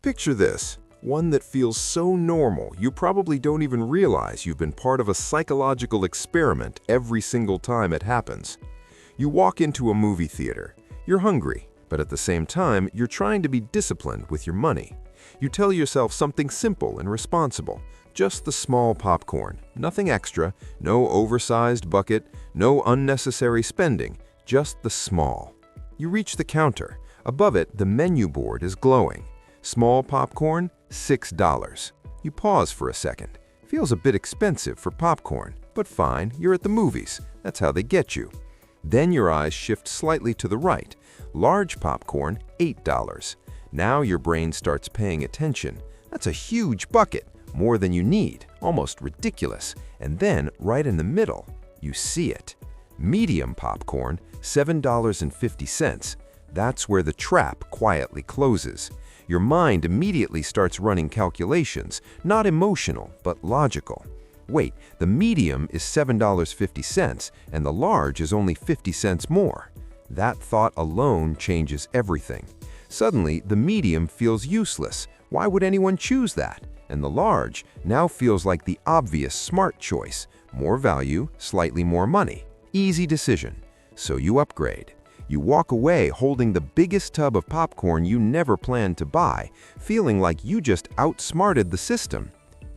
Picture this, one that feels so normal you probably don't even realize you've been part of a psychological experiment every single time it happens. You walk into a movie theater. You're hungry, but at the same time, you're trying to be disciplined with your money. You tell yourself something simple and responsible, just the small popcorn, nothing extra, no oversized bucket, no unnecessary spending, just the small. You reach the counter. Above it, the menu board is glowing. Small popcorn, $6. You pause for a second. Feels a bit expensive for popcorn, but fine, you're at the movies. That's how they get you. Then your eyes shift slightly to the right. Large popcorn, $8. Now your brain starts paying attention. That's a huge bucket, more than you need, almost ridiculous. And then, right in the middle, you see it. Medium popcorn, $7.50. That's where the trap quietly closes. Your mind immediately starts running calculations, not emotional, but logical. Wait, the medium is $7.50 and the large is only 50 cents more. That thought alone changes everything. Suddenly, the medium feels useless. Why would anyone choose that? And the large now feels like the obvious smart choice. More value, slightly more money. Easy decision. So you upgrade. You walk away holding the biggest tub of popcorn you never planned to buy, feeling like you just outsmarted the system.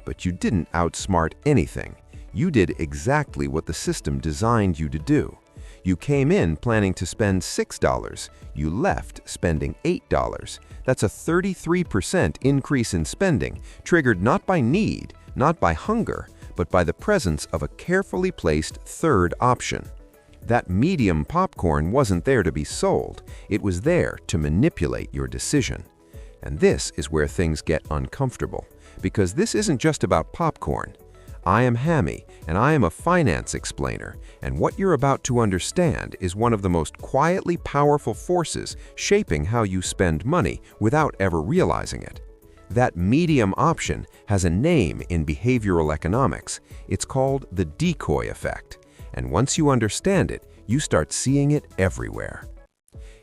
But you didn't outsmart anything. You did exactly what the system designed you to do. You came in planning to spend $6. You left spending $8. That's a 33% increase in spending, triggered not by need, not by hunger, but by the presence of a carefully placed third option. That medium popcorn wasn't there to be sold. It was there to manipulate your decision. And this is where things get uncomfortable, because this isn't just about popcorn. I am Hammy, and I am a finance explainer, and what you're about to understand is one of the most quietly powerful forces shaping how you spend money without ever realizing it. That medium option has a name in behavioral economics. It's called the decoy effect. And once you understand it, you start seeing it everywhere.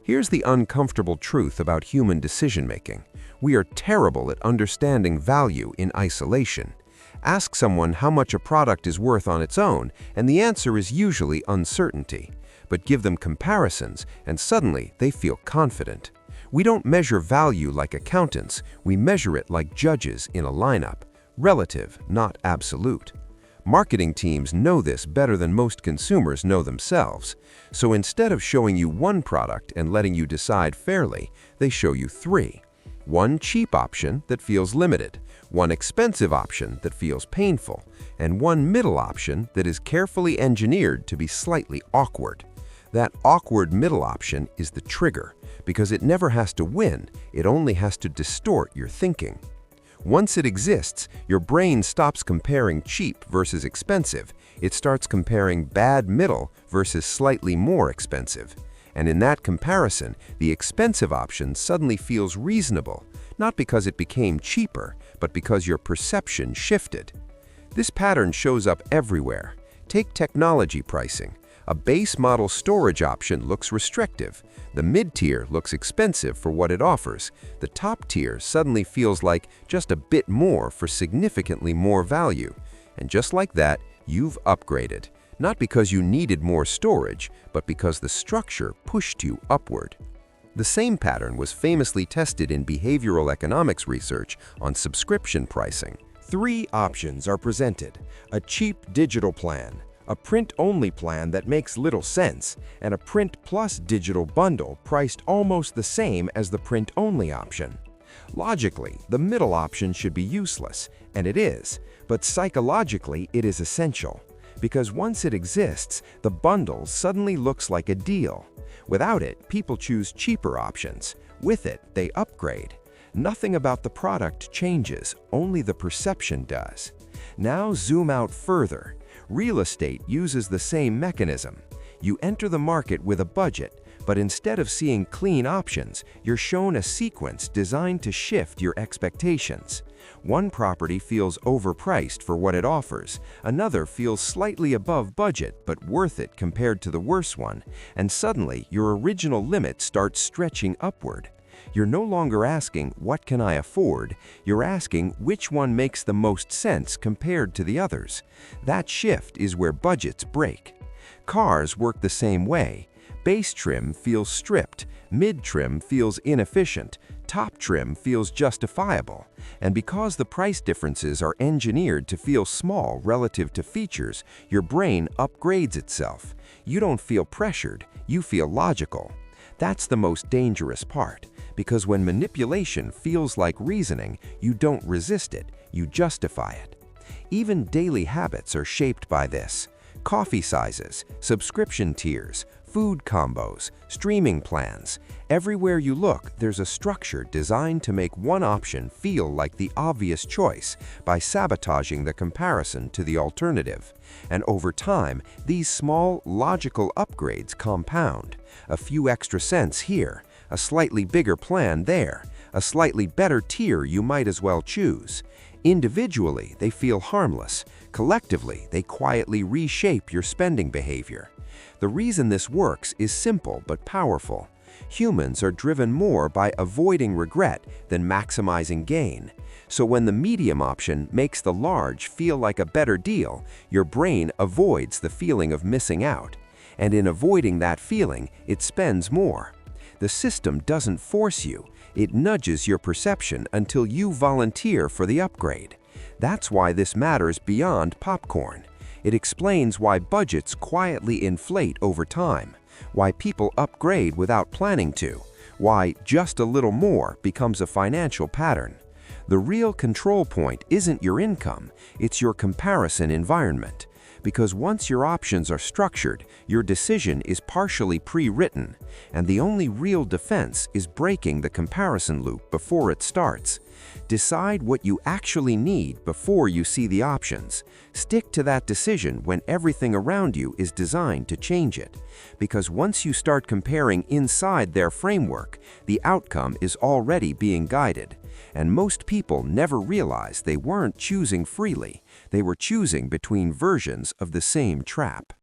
Here's the uncomfortable truth about human decision-making. We are terrible at understanding value in isolation. Ask someone how much a product is worth on its own, and the answer is usually uncertainty. But give them comparisons, and suddenly they feel confident. We don't measure value like accountants. We measure it like judges in a lineup. Relative, not absolute. Marketing teams know this better than most consumers know themselves. So instead of showing you one product and letting you decide fairly, they show you three. One cheap option that feels limited, one expensive option that feels painful, and one middle option that is carefully engineered to be slightly awkward. That awkward middle option is the trigger, because it never has to win, it only has to distort your thinking. Once it exists, your brain stops comparing cheap versus expensive. It starts comparing bad middle versus slightly more expensive. And in that comparison, the expensive option suddenly feels reasonable, not because it became cheaper, but because your perception shifted. This pattern shows up everywhere. Take technology pricing. A base model storage option looks restrictive. The mid-tier looks expensive for what it offers. The top tier suddenly feels like just a bit more for significantly more value. And just like that, you've upgraded. Not because you needed more storage, but because the structure pushed you upward. The same pattern was famously tested in behavioral economics research on subscription pricing. Three options are presented: a cheap digital plan, a print-only plan that makes little sense, and a print plus digital bundle priced almost the same as the print-only option. Logically, the middle option should be useless, and it is, but psychologically it is essential. Because once it exists, the bundle suddenly looks like a deal. Without it, people choose cheaper options. With it, they upgrade. Nothing about the product changes, only the perception does. Now zoom out further. Real estate uses the same mechanism. You enter the market with a budget, but instead of seeing clean options, you're shown a sequence designed to shift your expectations. One property feels overpriced for what it offers, another feels slightly above budget but worth it compared to the worse one, and suddenly your original limit starts stretching upward. You're no longer asking, what can I afford? You're asking, which one makes the most sense compared to the others? That shift is where budgets break. Cars work the same way. Base trim feels stripped, mid-trim feels inefficient, top trim feels justifiable. And because the price differences are engineered to feel small relative to features, your brain upgrades itself. You don't feel pressured, you feel logical. That's the most dangerous part, because when manipulation feels like reasoning, you don't resist it, you justify it. Even daily habits are shaped by this. Coffee sizes, subscription tiers, food combos, streaming plans. Everywhere you look, there's a structure designed to make one option feel like the obvious choice by sabotaging the comparison to the alternative. And over time, these small, logical upgrades compound. A few extra cents here, a slightly bigger plan there, a slightly better tier you might as well choose. Individually, they feel harmless. Collectively, they quietly reshape your spending behavior. The reason this works is simple but powerful. Humans are driven more by avoiding regret than maximizing gain. So when the medium option makes the large feel like a better deal, your brain avoids the feeling of missing out. And in avoiding that feeling, it spends more. The system doesn't force you. It nudges your perception until you volunteer for the upgrade. That's why this matters beyond popcorn. It explains why budgets quietly inflate over time, why people upgrade without planning to, why just a little more becomes a financial pattern. The real control point isn't your income, it's your comparison environment. Because once your options are structured, your decision is partially pre-written, and the only real defense is breaking the comparison loop before it starts. Decide what you actually need before you see the options. Stick to that decision when everything around you is designed to change it. Because once you start comparing inside their framework, the outcome is already being guided. And most people never realize they weren't choosing freely. They were choosing between versions of the same trap.